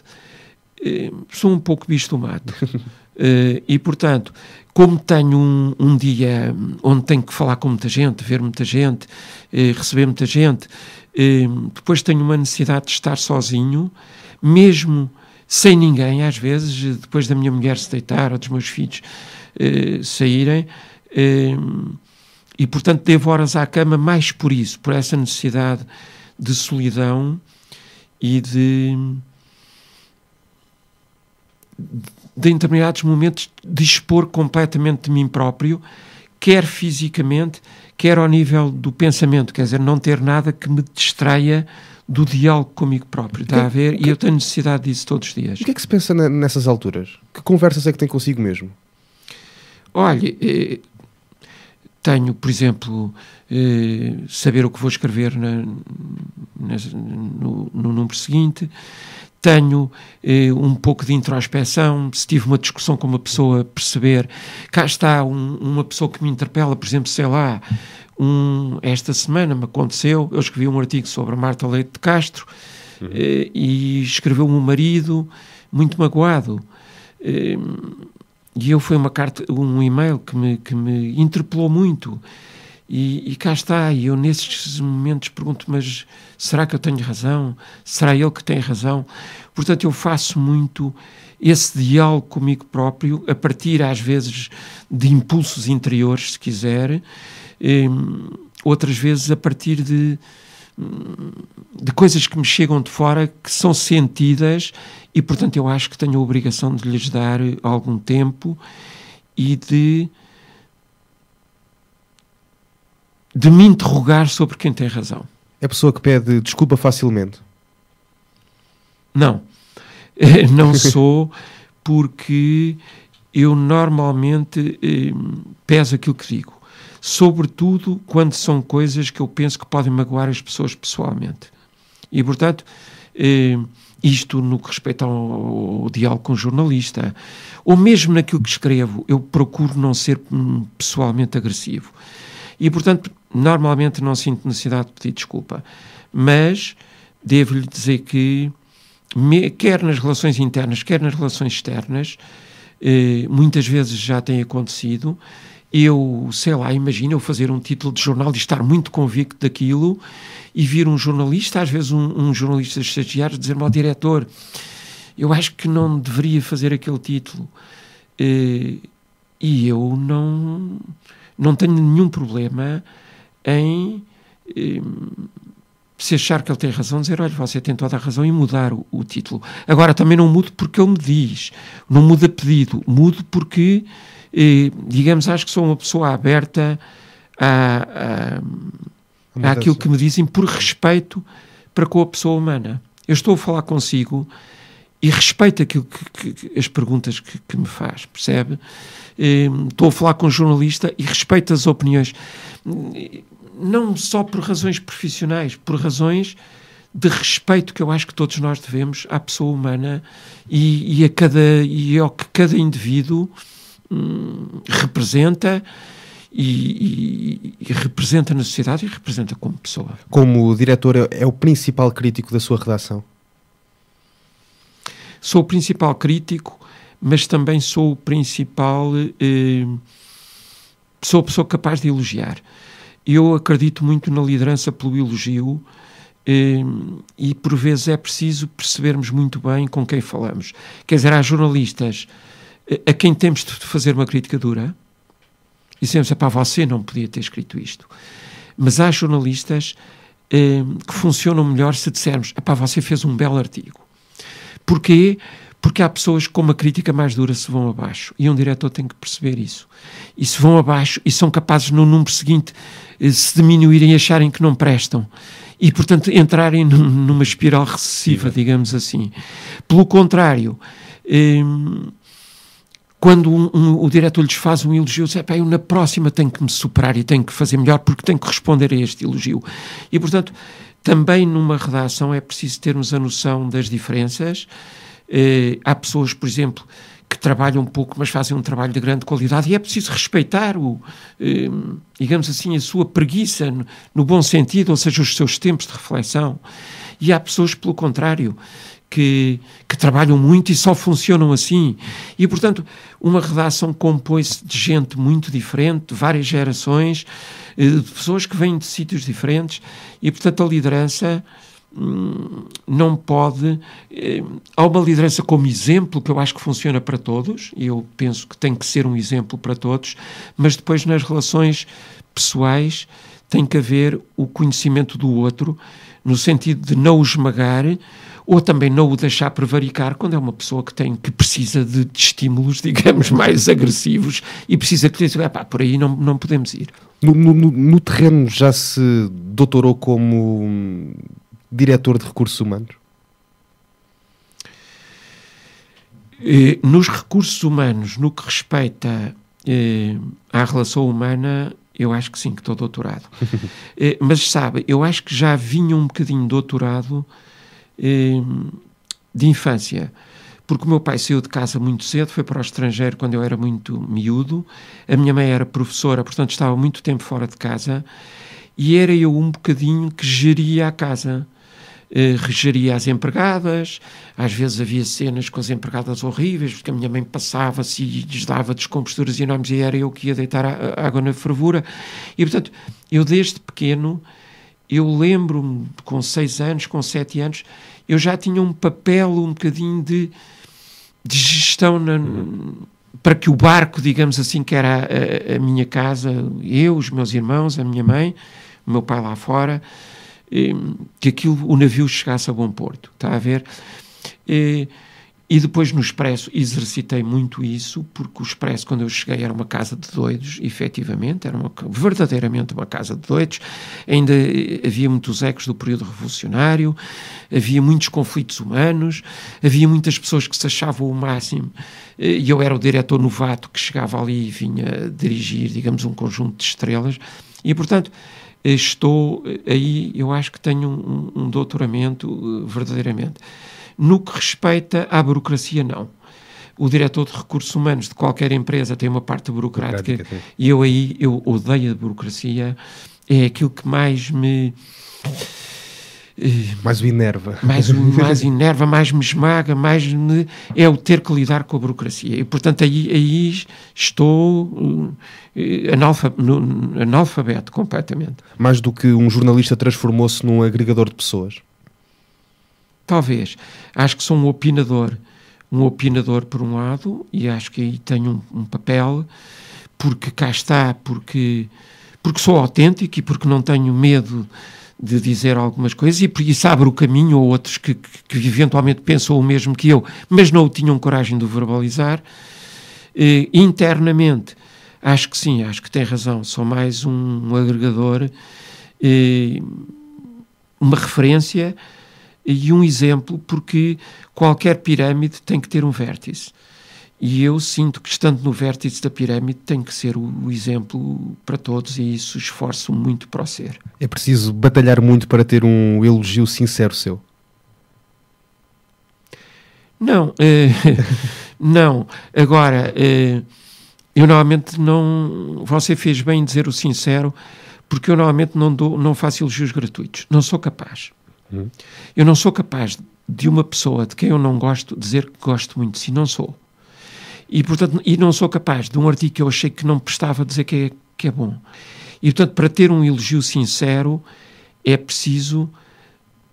sou um pouco bicho do mato. E portanto, como tenho um dia onde tenho que falar com muita gente, ver muita gente, receber muita gente, depois tenho uma necessidade de estar sozinho, mesmo sem ninguém, às vezes, depois da minha mulher se deitar ou dos meus filhos saírem, e portanto devo horas à cama mais por isso, por essa necessidade de solidão e de em determinados momentos dispor completamente de mim próprio, quer fisicamente, quer ao nível do pensamento, quer dizer, não ter nada que me distraia do diálogo comigo próprio, está a ver? E eu tenho necessidade disso todos os dias. O que é que se pensa nessas alturas? Que conversas é que tem consigo mesmo? Olha, tenho, por exemplo, saber o que vou escrever no número seguinte. Tenho um pouco de introspeção, se tive uma discussão com uma pessoa, perceber, cá está uma pessoa que me interpela, por exemplo, sei lá, esta semana me aconteceu, eu escrevi um artigo sobre a Marta Leite de Castro, e escreveu-me um marido muito magoado, e eu foi uma carta, um e-mail que me interpelou muito, e cá está, e eu nesses momentos pergunto, mas será que eu tenho razão? Será ele que tem razão? Portanto, eu faço muito esse diálogo comigo próprio, a partir às vezes de impulsos interiores, se quiser, outras vezes a partir de coisas que me chegam de fora, que são sentidas, e portanto eu acho que tenho a obrigação de lhes dar algum tempo e de me interrogar sobre quem tem razão. É a pessoa que pede desculpa facilmente? Não. Não sou, porque eu normalmente peso aquilo que digo. Sobretudo quando são coisas que eu penso que podem magoar as pessoas pessoalmente. E, portanto, isto no que respeita ao diálogo com o jornalista, ou mesmo naquilo que escrevo, eu procuro não ser pessoalmente agressivo. E, portanto, normalmente não sinto necessidade de pedir desculpa. Mas devo-lhe dizer que, quer nas relações internas, quer nas relações externas, muitas vezes já tem acontecido. Eu, sei lá, imagino eu fazer um título de jornal e estar muito convicto daquilo e vir um jornalista, às vezes um jornalista estagiário, dizer-me ao diretor: eu acho que não deveria fazer aquele título. E eu não tenho nenhum problema em, se achar que ele tem razão, dizer: olha, você tem toda a razão, e mudar o título. Agora, também não mudo porque ele me diz, não mudo a pedido, mudo porque, digamos, acho que sou uma pessoa aberta àquilo que me dizem, por respeito para com a pessoa humana. Eu estou a falar consigo e respeito aquilo as perguntas que me faz, percebe? Estou a falar com um jornalista e respeito as opiniões, não só por razões profissionais, por razões de respeito que eu acho que todos nós devemos à pessoa humana e ao que cada indivíduo representa e representa na sociedade e representa como pessoa. Como diretor, é o principal crítico da sua redação? Sou o principal crítico, mas também sou o principal... sou a pessoa capaz de elogiar. Eu acredito muito na liderança pelo elogio, e por vezes é preciso percebermos muito bem com quem falamos. Quer dizer, há jornalistas a quem temos de fazer uma crítica dura e dizemos: pá, você não podia ter escrito isto. Mas há jornalistas que funcionam melhor se dissermos: pá, você fez um belo artigo. Porquê? Porque há pessoas que com uma crítica mais dura se vão abaixo, e um diretor tem que perceber isso. E se vão abaixo e são capazes no número seguinte se diminuírem e acharem que não prestam. E, portanto, entrarem numa espiral recessiva, digamos assim. Pelo contrário, quando o diretor lhes faz um elogio, diz: eu na próxima tenho que me superar e tenho que fazer melhor porque tenho que responder a este elogio. E, portanto, também numa redação é preciso termos a noção das diferenças. Há pessoas, por exemplo, que trabalham pouco, mas fazem um trabalho de grande qualidade, e é preciso respeitar digamos assim, a sua preguiça, no bom sentido, ou seja, os seus tempos de reflexão. E há pessoas, pelo contrário, que trabalham muito e só funcionam assim. E, portanto, uma redação compõe-se de gente muito diferente, de várias gerações, de pessoas que vêm de sítios diferentes, e, portanto, a liderança não pode... há uma liderança como exemplo, que eu acho que funciona para todos, e eu penso que tem que ser um exemplo para todos, mas depois nas relações pessoais tem que haver o conhecimento do outro, no sentido de não o esmagar, ou também não o deixar prevaricar quando é uma pessoa que precisa de estímulos, digamos, mais agressivos, e precisa que lhe diga: por aí não podemos ir. No terreno já se doutorou como diretor de recursos humanos? Nos recursos humanos, no que respeita à relação humana, eu acho que sim, que estou doutorado. Mas sabe, eu acho que já vinha um bocadinho doutorado de infância, porque o meu pai saiu de casa muito cedo, foi para o estrangeiro quando eu era muito miúdo, a minha mãe era professora, portanto estava muito tempo fora de casa, e era eu um bocadinho que geria a casa. Regeria as empregadas, às vezes havia cenas com as empregadas horríveis, porque a minha mãe passava-se e lhes dava descomposturas enormes, e era eu que ia deitar a água na fervura. E, portanto, eu desde pequeno, eu lembro-me, com 6 anos, com 7 anos, eu já tinha um papel um bocadinho de de gestão para que o barco, digamos assim, que era a minha casa, eu, os meus irmãos, a minha mãe, o meu pai lá fora, que o navio chegasse a bom porto, está a ver? E depois no Expresso exercitei muito isso, porque o Expresso, quando eu cheguei, era uma casa de doidos, efetivamente, era verdadeiramente uma casa de doidos. Ainda havia muitos ecos do período revolucionário, havia muitos conflitos humanos, havia muitas pessoas que se achavam o máximo, e eu era o diretor novato que chegava ali e vinha dirigir, digamos, um conjunto de estrelas, e portanto estou aí, eu acho que tenho um doutoramento verdadeiramente. No que respeita à burocracia, não. O diretor de recursos humanos de qualquer empresa tem uma parte burocrática e eu odeio a burocracia, é aquilo que mais me... mais o enerva. Mais enerva, mais me esmaga, é o ter que lidar com a burocracia. E, portanto, aí estou analfabeto completamente. Mais do que um jornalista transformou-se num agregador de pessoas? Talvez. Acho que sou um opinador por um lado, e acho que aí tenho um papel, porque cá está, porque sou autêntico e porque não tenho medo de dizer algumas coisas, e por isso abre o caminho a outros que eventualmente pensam o mesmo que eu, mas não o tinham coragem de verbalizar. Internamente, acho que sim, acho que tem razão, sou mais um agregador, uma referência e um exemplo, porque qualquer pirâmide tem que ter um vértice. E eu sinto que, estando no vértice da pirâmide, tem que ser o exemplo para todos, e isso esforço muito para o ser. É preciso batalhar muito para ter um elogio sincero seu? Não. Não. Agora, eu normalmente não... Você fez bem em dizer o sincero, porque eu normalmente não faço elogios gratuitos. Não sou capaz. Eu não sou capaz de uma pessoa de quem eu não gosto dizer que gosto muito de si. Não sou. E, portanto, não sou capaz de um artigo que eu achei que não prestava dizer que é bom. E, portanto, para ter um elogio sincero é preciso,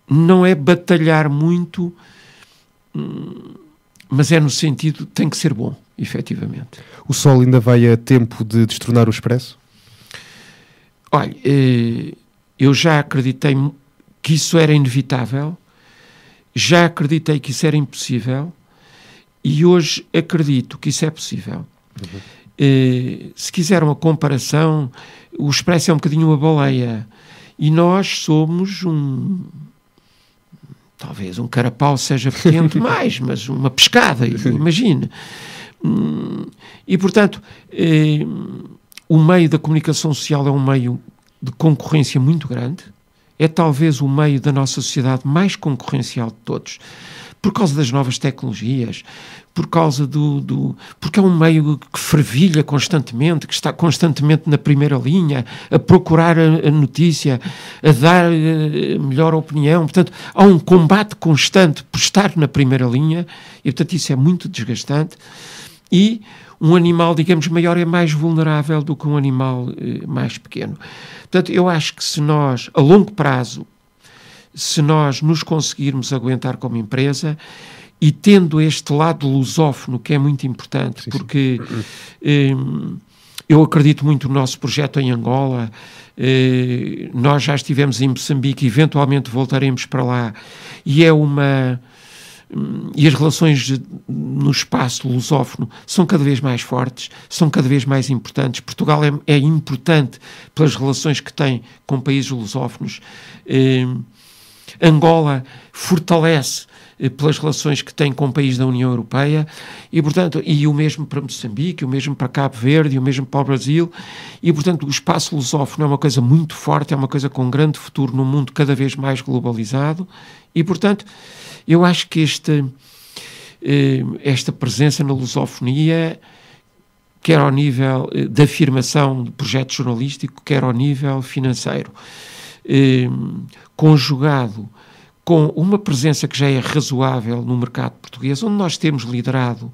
não é batalhar muito, mas é no sentido, tem que ser bom, efetivamente. O Sol ainda vai a tempo de destronar o Expresso? Olha, eu já acreditei que isso era inevitável, já acreditei que isso era impossível, e hoje acredito que isso é possível. Se quiser uma comparação, o Expresso é um bocadinho uma baleia, e nós somos talvez um carapau seja pequeno demais, mas uma pescada, imagine. E, portanto, o meio da comunicação social é um meio de concorrência muito grande, é talvez o meio da nossa sociedade mais concorrencial de todos, por causa das novas tecnologias, por causa porque é um meio que fervilha constantemente, que está constantemente na primeira linha, a procurar a notícia, a dar melhor opinião. Portanto, há um combate constante por estar na primeira linha, e, portanto, isso é muito desgastante. E um animal, digamos, maior é mais vulnerável do que um animal mais pequeno. Portanto, eu acho que se nós, a longo prazo, se nós nos conseguirmos aguentar como empresa, e tendo este lado lusófono, que é muito importante, sim, porque eu acredito muito no nosso projeto em Angola, nós já estivemos em Moçambique, eventualmente voltaremos para lá, e as relações no espaço lusófono são cada vez mais fortes, são cada vez mais importantes. Portugal é importante pelas relações que tem com países lusófonos. Angola fortalece pelas relações que tem com países da União Europeia, e, portanto, e o mesmo para Moçambique, o mesmo para Cabo Verde, o mesmo para o Brasil, e, portanto, o espaço lusófono é uma coisa muito forte, é uma coisa com grande futuro num mundo cada vez mais globalizado, e, portanto, eu acho que esta presença na lusofonia, quer ao nível de afirmação de projeto jornalístico, quer ao nível financeiro, conjugado com uma presença que já é razoável no mercado português, onde nós temos liderado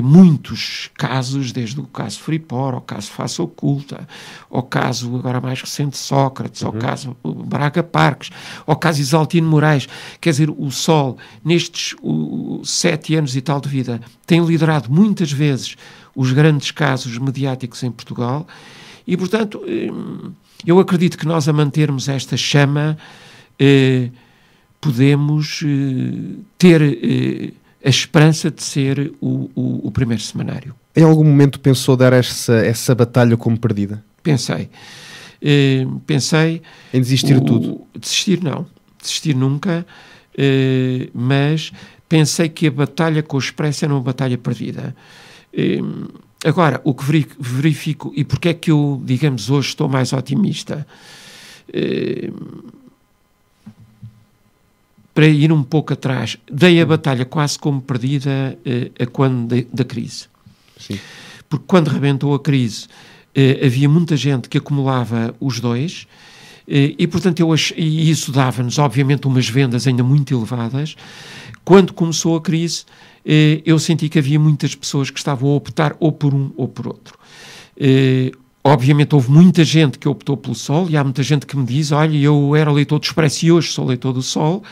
muitos casos, desde o caso Freeport, ao caso Face Oculta, ao caso agora mais recente Sócrates, ao caso Braga Parques, ao caso Isaltino Moraes. Quer dizer, o Sol, nestes 7 anos e tal de vida, tem liderado muitas vezes os grandes casos mediáticos em Portugal e, portanto, eu acredito que nós, a mantermos esta chama, podemos ter a esperança de ser o primeiro semanário. Em algum momento pensou dar essa batalha como perdida? Pensei. Em desistir de tudo? Desistir não. Desistir nunca. Mas pensei que a batalha com o Expresso era uma batalha perdida. Agora, o que verifico, e porque é que eu, digamos, hoje estou mais otimista, para ir um pouco atrás, dei a batalha quase como perdida a quando da crise. Sim. Porque quando rebentou a crise, havia muita gente que acumulava os dois, e portanto e isso dava-nos, obviamente, umas vendas ainda muito elevadas. Quando começou a crise, eu senti que havia muitas pessoas que estavam a optar ou por um ou por outro. Obviamente houve muita gente que optou pelo Sol, e há muita gente que me diz, olha, eu era leitor do Expresso e hoje sou leitor do Sol,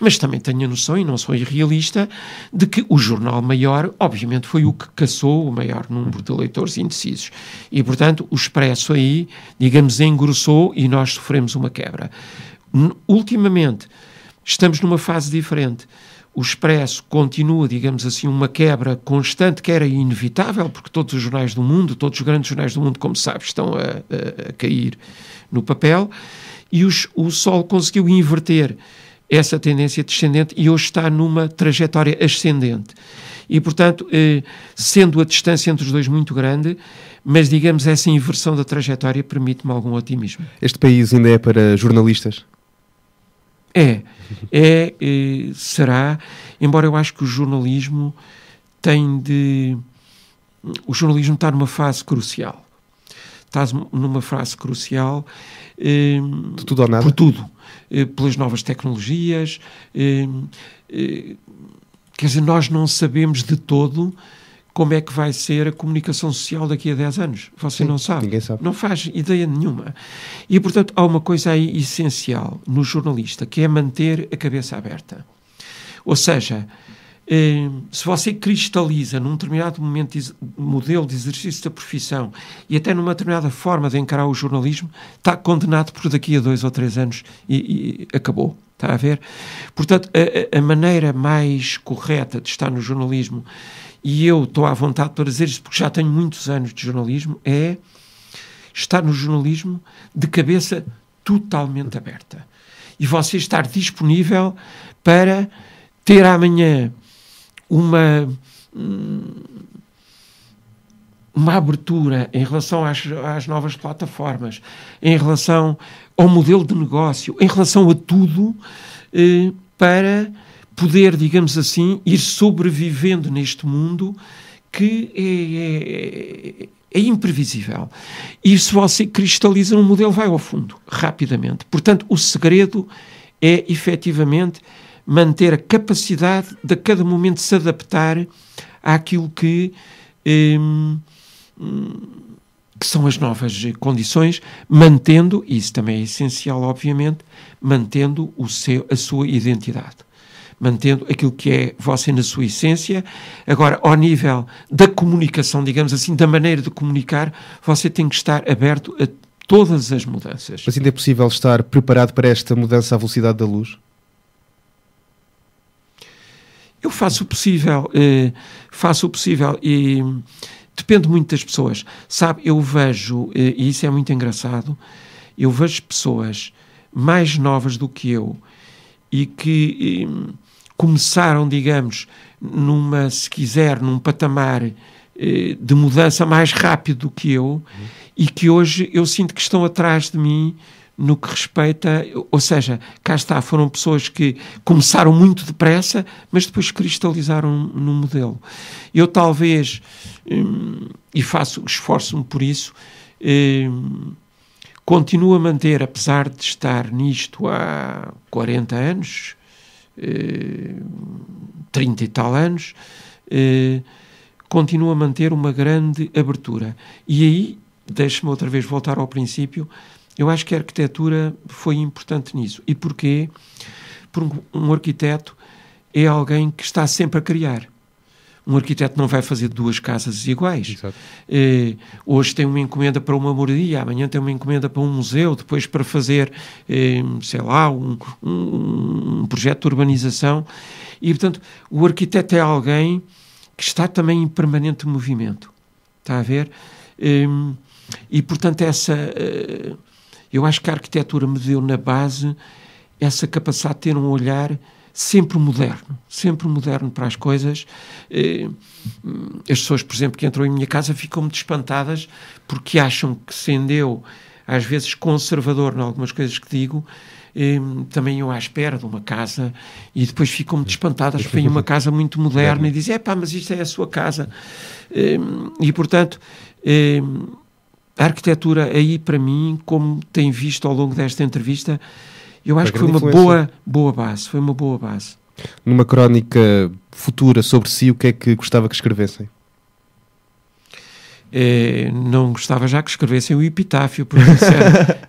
mas também tenho a noção, e não sou irrealista, de que o jornal maior, obviamente, foi o que caçou o maior número de leitores indecisos. E, portanto, o Expresso aí, digamos, engrossou e nós sofremos uma quebra. Ultimamente, estamos numa fase diferente. O Expresso continua, digamos assim, uma quebra constante que era inevitável, porque todos os jornais do mundo, todos os grandes jornais do mundo, como sabes, estão a cair no papel, e o Sol conseguiu inverter essa tendência descendente e hoje está numa trajetória ascendente. E, portanto, sendo a distância entre os dois muito grande, mas, digamos, essa inversão da trajetória permite-me algum otimismo. Este país ainda é para jornalistas? Será, embora eu acho que o jornalismo está numa fase crucial. Está numa fase crucial de tudo ou nada? Por tudo. Pelas novas tecnologias. Quer dizer, nós não sabemos de todo como é que vai ser a comunicação social daqui a 10 anos. Você não sabe. Ninguém sabe. Não faz ideia nenhuma. E, portanto, há uma coisa aí essencial no jornalista, que é manter a cabeça aberta. Ou seja, se você cristaliza num determinado modelo de exercício da profissão e até numa determinada forma de encarar o jornalismo, está condenado por daqui a 2 ou 3 anos e acabou. Está a ver? Portanto, a maneira mais correta de estar no jornalismo, e eu estou à vontade para dizer isto porque já tenho muitos anos de jornalismo, é estar no jornalismo de cabeça totalmente aberta. E você estar disponível para ter amanhã uma abertura em relação às novas plataformas, em relação ao modelo de negócio, em relação a tudo, para poder, digamos assim, ir sobrevivendo neste mundo que é imprevisível. E se você cristaliza um modelo, vai ao fundo, rapidamente. Portanto, o segredo é, efetivamente, manter a capacidade de a cada momento se adaptar àquilo que são as novas condições, mantendo, e isso também é essencial, obviamente, mantendo a sua identidade. Mantendo aquilo que é você na sua essência. Agora, ao nível da comunicação, digamos assim, da maneira de comunicar, você tem que estar aberto a todas as mudanças. Mas ainda é possível estar preparado para esta mudança à velocidade da luz? Eu faço o possível e depende muito das pessoas. Sabe, eu vejo, e isso é muito engraçado, eu vejo pessoas mais novas do que eu e que começaram, digamos, se quiser, num patamar de mudança mais rápido do que eu, e que hoje eu sinto que estão atrás de mim no que respeita, ou seja, cá está, foram pessoas que começaram muito depressa, mas depois cristalizaram no modelo. Eu talvez, e esforço-me por isso, continuo a manter, apesar de estar nisto há 40 anos, 30 e tal anos, continuo a manter uma grande abertura. E aí, deixe-me outra vez voltar ao princípio, eu acho que a arquitetura foi importante nisso. E porquê? Porque um arquiteto é alguém que está sempre a criar. Um arquiteto não vai fazer 2 casas iguais. Hoje tem uma encomenda para uma moradia, amanhã tem uma encomenda para um museu, depois para fazer, sei lá, um projeto de urbanização. E, portanto, o arquiteto é alguém que está também em permanente movimento. Está a ver? E, portanto, eu acho que a arquitetura me deu na base essa capacidade de ter um olhar sempre moderno para as coisas. As pessoas, por exemplo, que entram em minha casa ficam muito espantadas porque acham que, sendo eu, às vezes, conservador em algumas coisas que digo, também eu à espera de uma casa, e depois ficam muito espantadas porque vem uma casa muito moderna e dizem, mas isto é a sua casa. E, portanto, a arquitetura aí, para mim, como tem visto ao longo desta entrevista, eu acho que foi uma boa base. Foi uma boa base. Numa crónica futura sobre si, o que é que gostava que escrevessem? Não gostava já que escrevessem o epitáfio, porque isso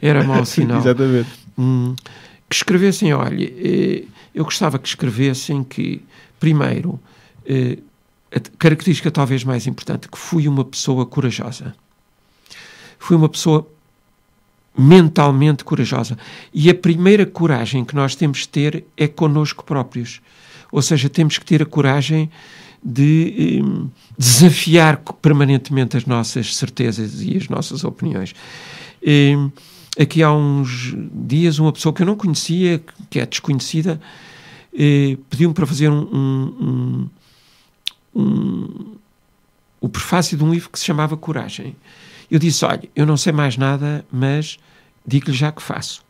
era mau sinal. Exatamente. Que escrevessem, olha, eu gostava que escrevessem que, primeiro, a característica talvez mais importante, que fui uma pessoa corajosa. Fui uma pessoa mentalmente corajosa. E a primeira coragem que nós temos de ter é connosco próprios. Ou seja, temos que ter a coragem de desafiar permanentemente as nossas certezas e as nossas opiniões. Aqui há uns dias uma pessoa que eu não conhecia, que é desconhecida, pediu-me para fazer o prefácio de um livro que se chamava Coragem. Eu disse, olha, eu não sei mais nada, mas digo-lhe já que faço.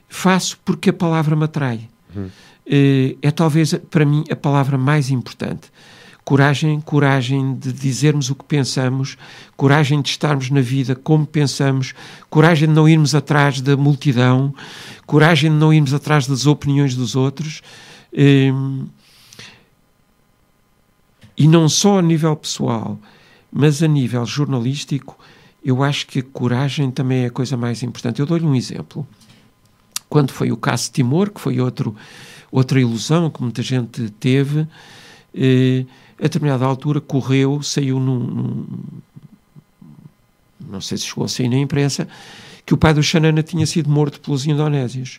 Faço porque a palavra me atrai. É talvez, para mim, a palavra mais importante. Coragem de dizermos o que pensamos, coragem de estarmos na vida como pensamos, coragem de não irmos atrás da multidão, coragem de não irmos atrás das opiniões dos outros. E não só a nível pessoal, mas a nível jornalístico, eu acho que a coragem também é a coisa mais importante. Eu dou-lhe um exemplo. Quando foi o caso de Timor, que foi outra ilusão que muita gente teve, a determinada altura saiu não sei se chegou a sair na imprensa, que o pai do Xanana tinha sido morto pelos indonésios.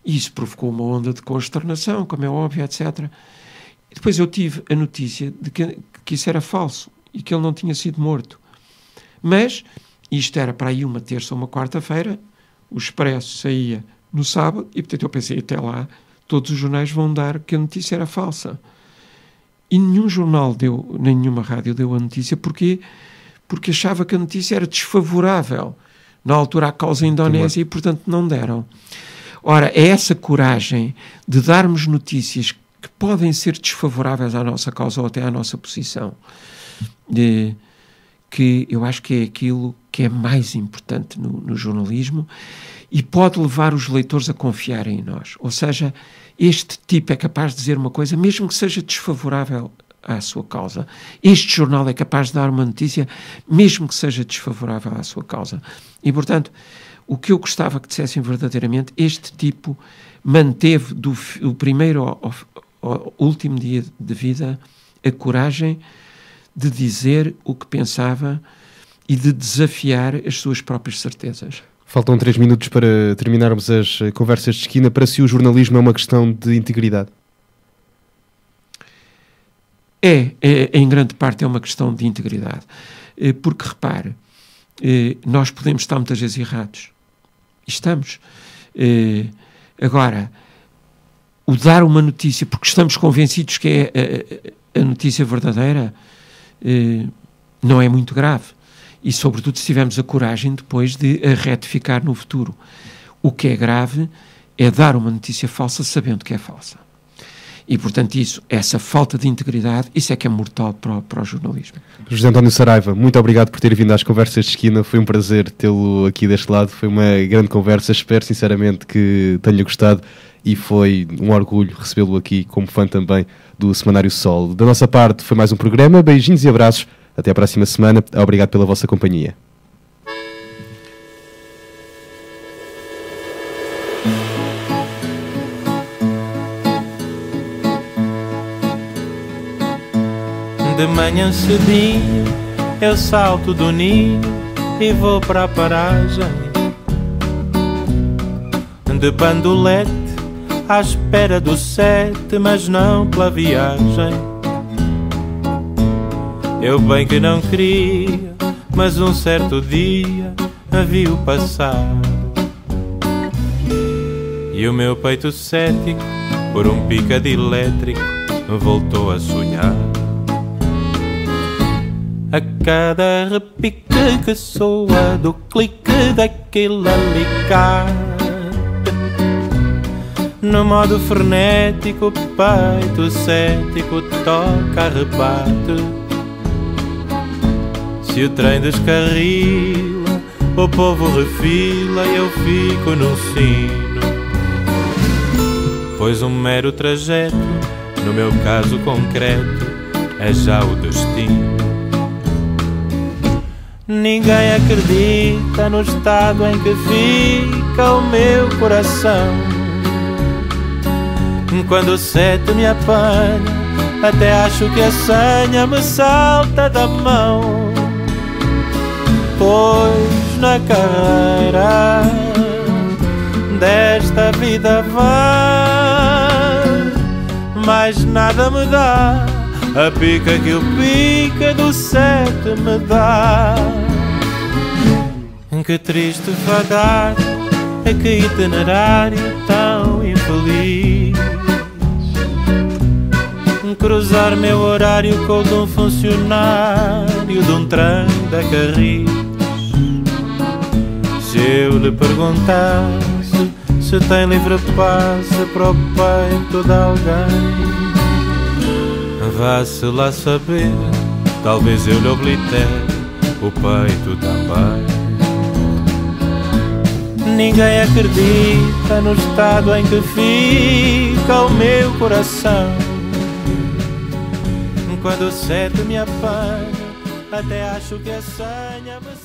E isso provocou uma onda de consternação, como é óbvio, etc. E depois eu tive a notícia de que isso era falso e que ele não tinha sido morto. Mas isto era para aí uma terça ou uma quarta-feira, o Expresso saía no sábado e, portanto, eu pensei, até lá, todos os jornais vão dar que a notícia era falsa. E nenhum jornal nem nenhuma rádio deu a notícia. Porquê? Porque achava que a notícia era desfavorável na altura à causa indonésia e, portanto, não deram. Ora, é essa coragem de darmos notícias que podem ser desfavoráveis à nossa causa ou até à nossa posição, que eu acho que é aquilo que é mais importante no jornalismo e pode levar os leitores a confiarem em nós. Ou seja, este tipo é capaz de dizer uma coisa, mesmo que seja desfavorável à sua causa. Este jornal é capaz de dar uma notícia, mesmo que seja desfavorável à sua causa. E, portanto, o que eu gostava que dissessem verdadeiramente, este tipo manteve do primeiro ao último dia de vida a coragem de dizer o que pensava e de desafiar as suas próprias certezas. Faltam 3 minutos para terminarmos as conversas de esquina. Para si o jornalismo é uma questão de integridade? Em grande parte é uma questão de integridade. Porque, repare, nós podemos estar muitas vezes errados. Estamos. Agora, o dar uma notícia porque estamos convencidos que é a notícia verdadeira não é muito grave. E, sobretudo, se tivermos a coragem depois de a retificar no futuro. O que é grave é dar uma notícia falsa sabendo que é falsa. E, portanto, essa falta de integridade, isso é que é mortal para o jornalismo. José António Saraiva, muito obrigado por ter vindo às Conversas de Esquina. Foi um prazer tê-lo aqui deste lado. Foi uma grande conversa. Espero sinceramente que tenha gostado e foi um orgulho recebê-lo aqui como fã também do Semanário Sol. Da nossa parte, foi mais um programa. Beijinhos e abraços. Até à próxima semana. Obrigado pela vossa companhia. De manhã cedinho eu salto do ninho e vou para a paragem de bandolete à espera do 7, mas não pela viagem. Eu bem que não queria, mas um certo dia a vi-o passar e o meu peito cético por um pica de elétrico voltou a sonhar. A cada repique que soa do clique daquele alicate, no modo frenético o peito cético toca, rebate. Se o trem descarrila, o povo refila e eu fico num sino, pois um mero trajeto, no meu caso concreto, é já o destino. Ninguém acredita no estado em que fica o meu coração quando o 7 me apanha, até acho que a senha me salta da mão, pois na carreira desta vida vai, mais nada me dá a pica que o pica do 7 me dá. Que triste vagar, que itinerário tão infeliz, cruzar meu horário com o de um funcionário de um trem da Carris. Se eu lhe perguntasse se tem livre passe para o peito de alguém, vá-se lá saber, talvez eu lhe oblitere o peito também. Ninguém acredita no estado em que fica o meu coração quando o 7 me apanha, até acho que a senha me